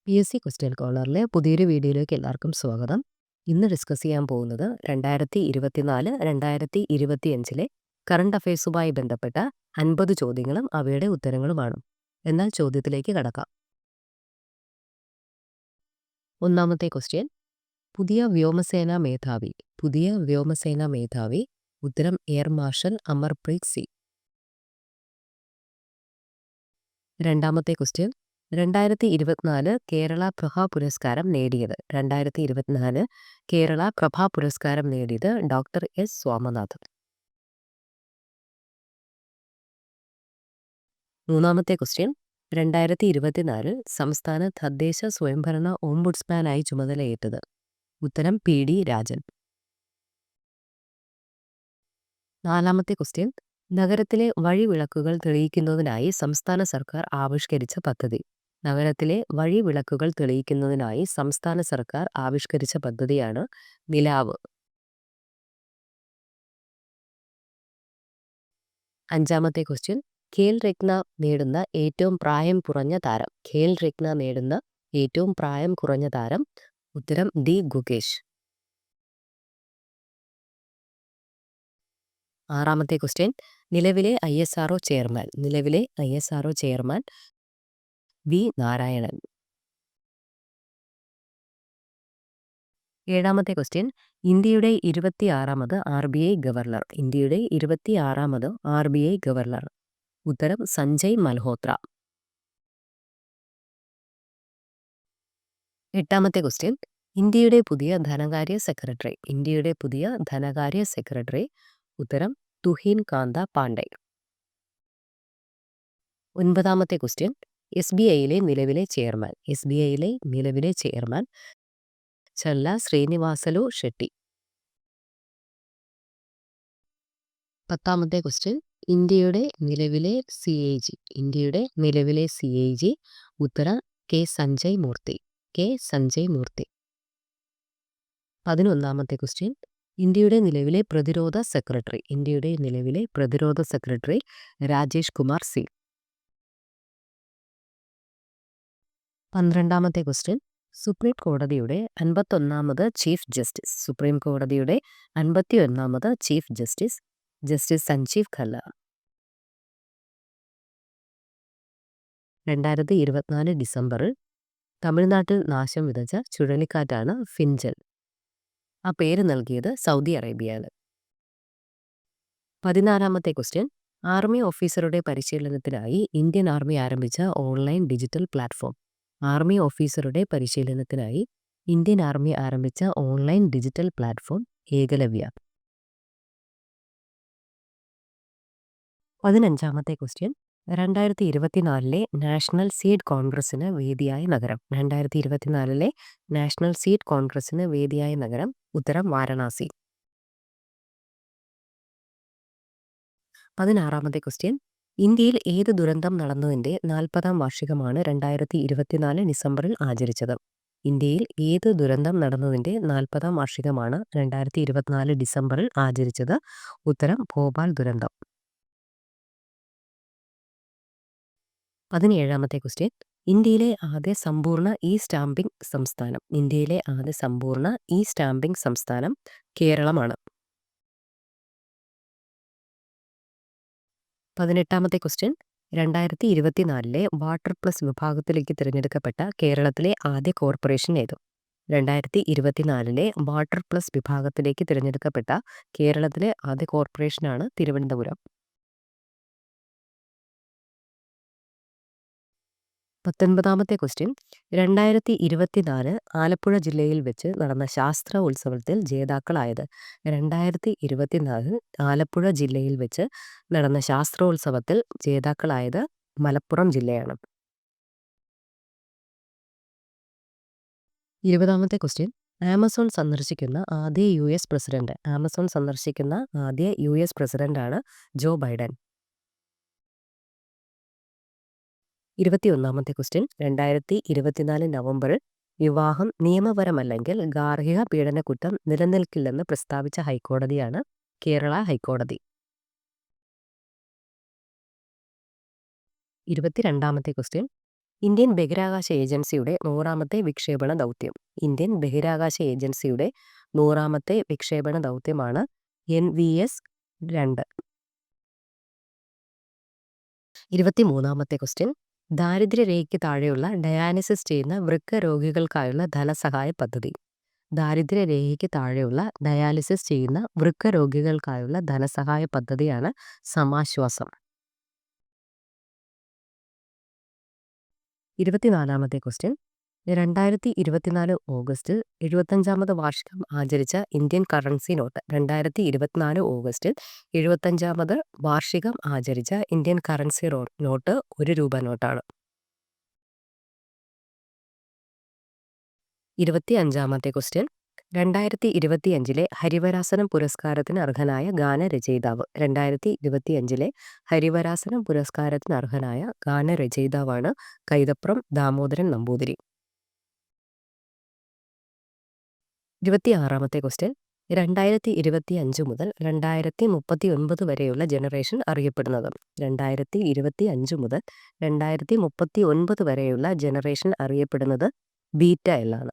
PSC question കോർണറിലെ പുതിയൊരു വീഡിയോയിലേക്ക് എല്ലാവർക്കും സ്വാഗതം. ഇന്ന് ഡിസ്കസ് ചെയ്യാൻ പോകുന്നത് 2024-2025 കറണ്ട് അഫയേഴ്സുമായി ബന്ധപ്പെട്ട 50 ചോദ്യങ്ങളും അവയുടെ ഉത്തരങ്ങളുമാണ്. എന്നാൽ ചോദ്യത്തിലേക്ക് കടക്കാം. ഒന്നാമത്തെ ക്വസ്റ്റ്യൻ, പുതിയ വ്യോമസേനാ മേധാവി. ഉത്തരം എയർ മാർഷൽ അമർപ്രീത് സിംഗ്. രണ്ടാമത്തെ ക്വസ്റ്റ്യൻ, 2024 കേരള പ്രഭാ പുരസ്കാരം നേടിയത്. 2024 കേരള പ്രഭാ പുരസ്കാരം നേടിയത് ഡോക്ടർ എസ് സ്വാമിനാഥൻ. മൂന്നാമത്തെ ക്വസ്റ്റ്യൻ, 2024 സംസ്ഥാന തദ്ദേശ സ്വയംഭരണ ഓംബുഡ്സ്മാനായി ചുമതലയേറ്റത്. ഉത്തരം PD രാജൻ. നാലാമത്തെ ക്വസ്റ്റ്യൻ, നഗരത്തിലെ വഴിവിളക്കുകൾ തെളിയിക്കുന്നതിനായി സംസ്ഥാന സർക്കാർ ആവിഷ്കരിച്ച പദ്ധതി. നഗരത്തിലെ വഴിവിളക്കുകൾ തെളിയിക്കുന്നതിനായി സംസ്ഥാന സർക്കാർ ആവിഷ്കരിച്ച പദ്ധതിയാണ് നിലാവ്. അഞ്ചാമത്തെ ക്വസ്റ്റ്യൻ, ഖേൽ രത്ന നേടുന്ന ഏറ്റവും പ്രായം കുറഞ്ഞ താരം. ഉത്തരം D ഗുകേഷ്. ആറാമത്തെ ക്വസ്റ്റ്യൻ, നിലവിലെ ISRO ചെയർമാൻ V നാരായണൻ. ഏഴാമത്തെ ക്വസ്റ്റ്യൻ, ഇന്ത്യയുടെ 26ാമത് RBI ഗവർണർ. ഉത്തരം സഞ്ജയ് മൽഹോത്ര. എട്ടാമത്തെ ക്വസ്റ്റ്യൻ, ഇന്ത്യയുടെ പുതിയ ധനകാര്യ സെക്രട്ടറി. ഉത്തരം തുഹിൻ കാന്ത പാണ്ഡെ. ഒൻപതാമത്തെ ക്വസ്റ്റ്യൻ, SBIയിലെ നിലവിലെ ചെയർമാൻ ചല്ല ശ്രീനിവാസലു ഷെട്ടി. പത്താമത്തെ ക്വസ്റ്റ്യൻ, ഇന്ത്യയുടെ നിലവിലെ CAG. ഉത്തരം K സഞ്ജയ് മൂർത്തി. 11ാമത്തെ ക്വസ്റ്റ്യൻ, ഇന്ത്യയുടെ നിലവിലെ പ്രതിരോധ സെക്രട്ടറി രാജേഷ് കുമാർ സിംഗ്. 12ാമത്തെ ക്വസ്റ്റ്യൻ, സുപ്രീം കോടതിയുടെ 51ാമത് ചീഫ് ജസ്റ്റിസ് സഞ്ജീവ് ഖന്ന. 2024 ഡിസംബറിൽ തമിഴ്നാട്ടിൽ നാശം വിതച്ച ചുഴലിക്കാറ്റാണ് ഫിൻജൽ. ആ പേര് നൽകിയത് സൗദി അറേബ്യയാണ്. 14ാമത്തെ ക്വസ്റ്റ്യൻ, ആർമി ഓഫീസറുടെ പരിശീലനത്തിനായി ഇന്ത്യൻ ആർമി ആരംഭിച്ച ഓൺലൈൻ ഡിജിറ്റൽ പ്ലാറ്റ്ഫോം. ഏകലവ്യ. 15ാമത്തെ ക്വസ്റ്റ്യൻ, 2024 നാഷണൽ സീഡ് കോൺഗ്രസിന് വേദിയായ നഗരം. ഉത്തരം വാരണാസി. 16ാമത്തെ ക്വസ്റ്റ്യൻ, ഇന്ത്യയിൽ ഏത് ദുരന്തം നടന്നതിൻ്റെ 40ാം വാർഷികമാണ് 2024 ഡിസംബറിൽ ആചരിച്ചത്. ഇന്ത്യയിൽ ഏത് ദുരന്തം നടന്നതിൻ്റെ 40ാം വാർഷികമാണ് 2024 ഡിസംബറിൽ ആചരിച്ചത്. ഉത്തരം ഭോപ്പാൽ ദുരന്തം. 17ാമത്തെ ക്വസ്റ്റ്യൻ, ഇന്ത്യയിലെ ആദ്യ സമ്പൂർണ്ണ ഇ സ്റ്റാമ്പിംഗ് സംസ്ഥാനം കേരളമാണ്. 18ാമത്തെ ക്വസ്റ്റ്യൻ, 2024 വാട്ടർ പ്ലസ് വിഭാഗത്തിലേക്ക് തിരഞ്ഞെടുക്കപ്പെട്ട കേരളത്തിലെ ആദ്യ കോർപ്പറേഷൻ ഏത്. 2024 വാട്ടർ പ്ലസ് വിഭാഗത്തിലേക്ക് തിരഞ്ഞെടുക്കപ്പെട്ട കേരളത്തിലെ ആദ്യ കോർപ്പറേഷനാണ് തിരുവനന്തപുരം. 19ാമത്തെ ക്വസ്റ്റ്യൻ, 2024 ആലപ്പുഴ ജില്ലയിൽ വെച്ച് നടന്ന ശാസ്ത്ര ഉത്സവത്തിൽ ജേതാക്കളായത്. 2024 ആലപ്പുഴ ജില്ലയിൽ വെച്ച് നടന്ന ശാസ്ത്രോത്സവത്തിൽ ജേതാക്കളായത് മലപ്പുറം ജില്ലയാണ്. 20ാമത്തെ ക്വസ്റ്റ്യൻ, ആമസോൺ സന്ദർശിക്കുന്ന ആദ്യ US പ്രസിഡന്റാണ് ജോ ബൈഡൻ. 21ാമത്തെ ക്വസ്റ്റ്യൻ, 2024 നവംബറിൽ വിവാഹം നിയമപരമല്ലെങ്കിൽ ഗാർഹിക പീഡനക്കുറ്റം നിലനിൽക്കില്ലെന്ന് പ്രസ്താവിച്ച ഹൈക്കോടതിയാണ് കേരള ഹൈക്കോടതി. 22ാമത്തെ ക്വസ്റ്റ്യൻ, ഇന്ത്യൻ ബഹിരാകാശ ഏജൻസിയുടെ 100ാമത്തെ വിക്ഷേപണ ദൗത്യം. ഇന്ത്യൻ ബഹിരാകാശ ഏജൻസിയുടെ 100ാമത്തെ വിക്ഷേപണ ദൗത്യമാണ് NVS-2. 23ാമത്തെ ക്വസ്റ്റ്യൻ. ദാരിദ്ര്യരേഖയ്ക്ക് താഴെയുള്ള ഡയാലിസിസ് ചെയ്യുന്ന വൃക്ക രോഗികൾക്കായുള്ള ധനസഹായ പദ്ധതി. ദാരിദ്ര്യരേഖയ്ക്ക് താഴെയുള്ള ഡയാലിസിസ് ചെയ്യുന്ന വൃക്ക രോഗികൾക്കായുള്ള ധനസഹായ പദ്ധതിയാണ് സമാശ്വാസം. 24ാമത്തെ ക്വസ്റ്റ്യൻ. 2024 ഓഗസ്റ്റിൽ 75ാമത് വാർഷികം ആചരിച്ച ഇന്ത്യൻ കറൻസി നോട്ട്. 2024 ഓഗസ്റ്റിൽ 75ാമത് വാർഷികം ആചരിച്ച ഇന്ത്യൻ കറൻസി നോട്ട് 1 രൂപ നോട്ടാണ്. 25ാമത്തെ ക്വസ്റ്റ്യൻ. 2025 ഹരിവരാസനം പുരസ്കാരത്തിന് അർഹനായ ഗാനരചയിതാവ്. 2025 ഹരിവരാസനം പുരസ്കാരത്തിന് അർഹനായ ഗാനരചയിതാവാണ് കൈതപ്രം ദാമോദരൻ നമ്പൂതിരി. 26ാമത്തെ ക്വസ്റ്റ്യൻ. 2025 മുതൽ 2039 വരെയുള്ള ജനറേഷൻ അറിയപ്പെടുന്നത്. 2025 മുതൽ 2039 വരെയുള്ള ജനറേഷൻ അറിയപ്പെടുന്നത് ബീറ്റ എല്ലാണ്.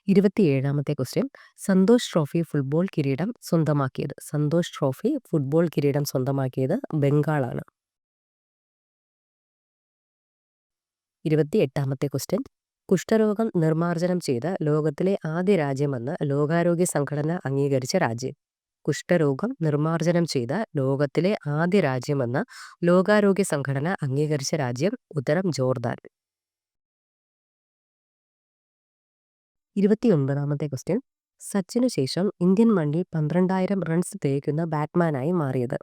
27ാമത്തെ ക്വസ്റ്റ്യൻ. സന്തോഷ് ട്രോഫി ഫുട്ബോൾ കിരീടം സ്വന്തമാക്കിയത്. സന്തോഷ് ട്രോഫി ഫുട്ബോൾ കിരീടം സ്വന്തമാക്കിയത് ബംഗാളാണ്. 28ാമത്തെ ക്വസ്റ്റ്യൻ. കുഷ്ഠരോഗം നിർമ്മാർജ്ജനം ചെയ്ത ലോകത്തിലെ ആദ്യ രാജ്യമെന്ന് ലോകാരോഗ്യ സംഘടന അംഗീകരിച്ച രാജ്യം. കുഷ്ഠരോഗം നിർമ്മാർജ്ജനം ചെയ്ത ലോകത്തിലെ ആദ്യ രാജ്യമെന്ന് ലോകാരോഗ്യ സംഘടന അംഗീകരിച്ച രാജ്യം. ഉത്തരം ജോർദാൻ. 29ാമത്തെ ക്വസ്റ്റ്യൻ. സച്ചിനു ശേഷം ഇന്ത്യൻ മണ്ണിൽ 12,000 റൺസ് തികയ്ക്കുന്ന ബാറ്റ്മാനായി മാറിയത്.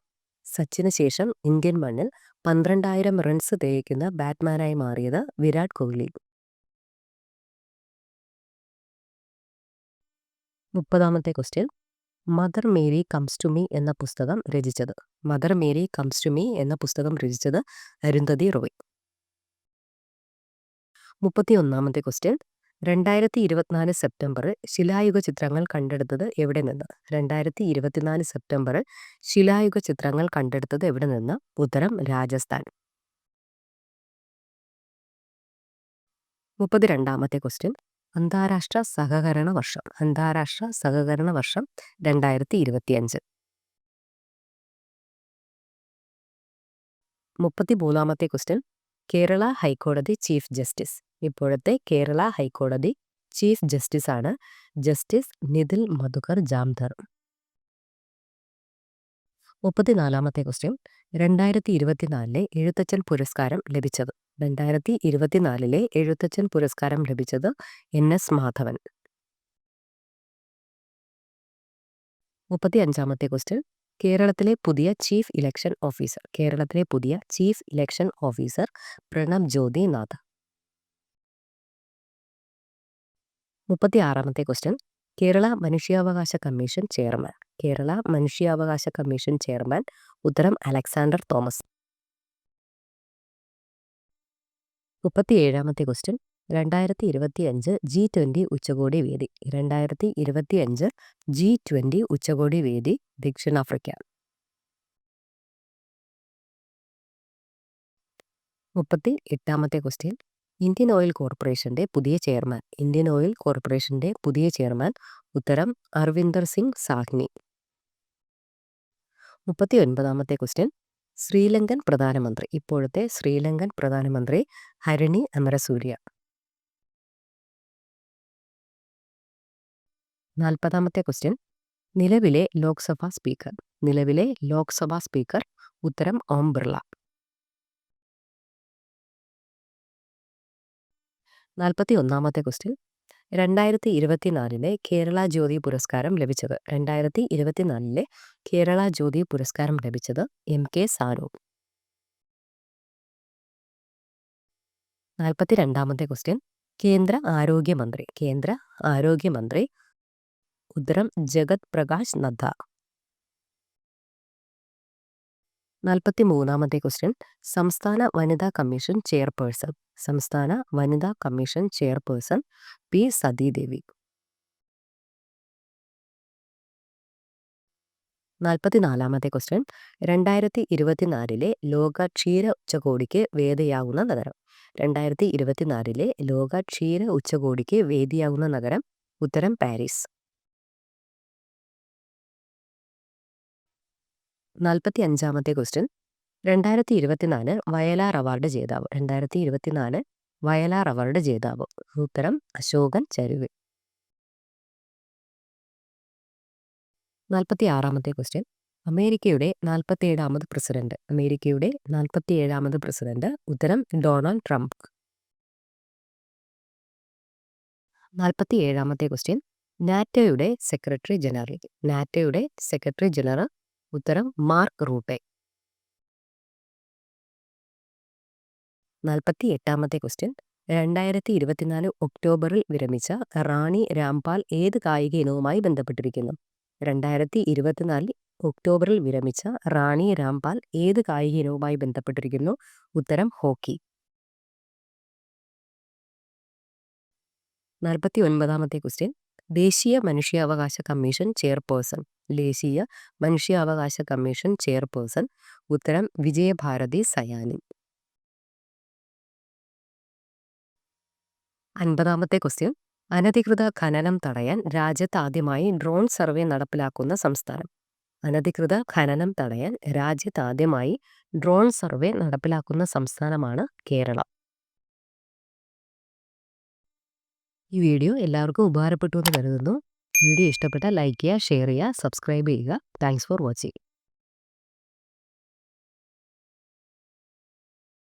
സച്ചിന് ശേഷം ഇന്ത്യൻ മണ്ണിൽ 12,000 റൺസ് തികയ്ക്കുന്ന ബാറ്റ്മാനായി മാറിയത് വിരാട് കോഹ്ലി. 30ാമത്തെ question. Mother Mary comes to me എന്ന പുസ്തകം രചിച്ചത്. Mother Mary comes to me എന്ന പുസ്തകം രചിച്ചത് അരുന്ധതി റോയ്. 31ാമത്തെ ക്വസ്റ്റ്യൻ. 2024 സെപ്റ്റംബറിൽ ശിലായുഗ ചിത്രങ്ങൾ കണ്ടെടുത്തത് എവിടെ നിന്ന്. 2024 സെപ്റ്റംബറിൽ ശിലായുഗ ചിത്രങ്ങൾ കണ്ടെടുത്തത് എവിടെ നിന്ന്. ഉത്തരം രാജസ്ഥാൻ. 32ാമത്തെ ക്വസ്റ്റ്യൻ. അന്താരാഷ്ട്ര സഹകരണ വർഷം. അന്താരാഷ്ട്ര സഹകരണ വർഷം 2025. 33ാമത്തെ ക്വസ്റ്റ്യൻ. കേരള ഹൈക്കോടതി ചീഫ് ജസ്റ്റിസ്. ഇപ്പോഴത്തെ കേരള ഹൈക്കോടതി ചീഫ് ജസ്റ്റിസാണ് ജസ്റ്റിസ് നിതിൽ മധുകർ ജാംധർ. 34ാമത്തെ ക്വസ്റ്റ്യൻ. 2024 എഴുത്തച്ഛൻ പുരസ്കാരം ലഭിച്ചത്. 2024 എഴുത്തച്ഛൻ പുരസ്കാരം ലഭിച്ചത് NS മാധവൻ. 35ാമത്തെ ക്വസ്റ്റ്യൻ. കേരളത്തിലെ പുതിയ ചീഫ് ഇലക്ഷൻ ഓഫീസർ. കേരളത്തിലെ പുതിയ chief election officer Pranab Jyoti Nath. 36ാമത്തെ ക്വസ്റ്റ്യൻ. കേരള മനുഷ്യാവകാശ കമ്മീഷൻ ചെയർമാൻ. കേരള മനുഷ്യാവകാശ കമ്മീഷൻ ചെയർമാൻ. ഉത്തരം അലക്സാണ്ടർ തോമസ്. 37ാമത്തെ ക്വസ്റ്റ്യൻ. 2025 G20 ഉച്ചകോടി വേദി. 2025 G20 ഉച്ചകോടി വേദി ദക്ഷിണാഫ്രിക്ക. 38ാമത്തെ ക്വസ്റ്റ്യൻ. ഇന്ത്യൻ ഓയിൽ കോർപ്പറേഷന്റെ പുതിയ ചെയർമാൻ. ഇന്ത്യൻ ഓയിൽ കോർപ്പറേഷന്റെ പുതിയ ചെയർമാൻ. ഉത്തരം അർവിന്ദർ സിംഗ് സാഹ്നി. 39ാമത്തെ ക്വസ്റ്റ്യൻ. ശ്രീലങ്കൻ പ്രധാനമന്ത്രി. ഇപ്പോഴത്തെ ശ്രീലങ്കൻ പ്രധാനമന്ത്രി ഹരിണി അമരസൂര്യ. 40ാമത്തെ ക്വസ്റ്റ്യൻ. നിലവിലെ ലോക്സഭാ സ്പീക്കർ. നിലവിലെ ലോക്സഭാ സ്പീക്കർ. ഉത്തരം ഓം ബിർള. 41ാമത്തെ ക്വസ്റ്റ്യൻ. 2024 കേരള ജ്യോതി പുരസ്കാരം ലഭിച്ചത്. 2024 കേരള ജ്യോതി പുരസ്കാരം ലഭിച്ചത് MK സാനു. 42ാമത്തെ ക്വസ്റ്റ്യൻ. കേന്ദ്ര ആരോഗ്യമന്ത്രി. കേന്ദ്ര ആരോഗ്യമന്ത്രി. ഉത്തരം ജഗത് പ്രകാശ് നദ്ദ. 43ാമത്തെ ക്വസ്റ്റ്യൻ. സംസ്ഥാന വനിതാ കമ്മീഷൻ ചെയർപേഴ്സൺ. സംസ്ഥാന വനിതാ കമ്മീഷൻ ചെയർപേഴ്സൺ P സതീദേവി. 44-ാമത്തെ ക്വസ്റ്റ്യൻ 2024 ലോക ക്ഷീര ഉച്ചകോടിക്ക് വേദിയാകുന്ന നഗരം. 2024 ലോക ക്ഷീര ഉച്ചകോടിക്ക് വേദിയാകുന്ന നഗരം. ഉത്തരം പാരീസ്. 45-ാമത്തെ ക്വസ്റ്റ്യൻ 2024 വയലാർ അവാർഡ് ജേതാവ്. 2024 വയലാർ അവാർഡ് ജേതാവ്. ഉത്തരം അശോകൻ ചരുവ്. 46-ാമത്തെ ക്വസ്റ്റ്യൻ അമേരിക്കയുടെ 47-ാമത് പ്രസിഡന്റ്. അമേരിക്കയുടെ 47-ാമത് പ്രസിഡന്റ്. ഉത്തരം ഡൊണാൾഡ് ട്രംപ്. 47-ാമത്തെ ക്വസ്റ്റ്യൻ നാറ്റോയുടെ സെക്രട്ടറി ജനറൽ. നാറ്റോയുടെ സെക്രട്ടറി ജനറൽ. ഉത്തരം മാർക്ക് റൂട്ടെ. 48-ാമത്തെ ക്വസ്റ്റ്യൻ 2024 ഒക്ടോബറിൽ വിരമിച്ച റാണി രാംപാൽ ഏത് കായിക ഇനവുമായി ബന്ധപ്പെട്ടിരിക്കുന്നു? 2024 ഒക്ടോബറിൽ വിരമിച്ച റാണി രാംപാൽ ഏത് കായിക ഇനവുമായി ബന്ധപ്പെട്ടിരിക്കുന്നു? ഉത്തരം ഹോക്കി. 49-ാമത്തെ ക്വസ്റ്റ്യൻ ദേശീയ മനുഷ്യാവകാശ കമ്മീഷൻ ചെയർപേഴ്സൺ. ദേശീയ മനുഷ്യാവകാശ കമ്മീഷൻ ചെയർപേഴ്സൺ. ഉത്തരം വിജയഭാരതി സയാനി. 50-ാമത്തെ ക്വസ്റ്റ്യൻ അനധികൃത ഖനനം തടയാൻ രാജ്യത്ത് ആദ്യമായി ഡ്രോൺ സർവേ നടപ്പിലാക്കുന്ന സംസ്ഥാനം. അനധികൃത ഖനനം തടയാൻ രാജ്യത്ത് ആദ്യമായി ഡ്രോൺ സർവേ നടപ്പിലാക്കുന്ന സംസ്ഥാനമാണ് കേരളം. ഈ വീഡിയോ എല്ലാവർക്കും ഉപകാരപ്പെട്ടു എന്ന് കരുതുന്നു. വീഡിയോ ഇഷ്ടപ്പെട്ടാൽ ലൈക്ക് ചെയ്യുക, ഷെയർ ചെയ്യുക, സബ്സ്ക്രൈബ് ചെയ്യുക. Thanks for watching.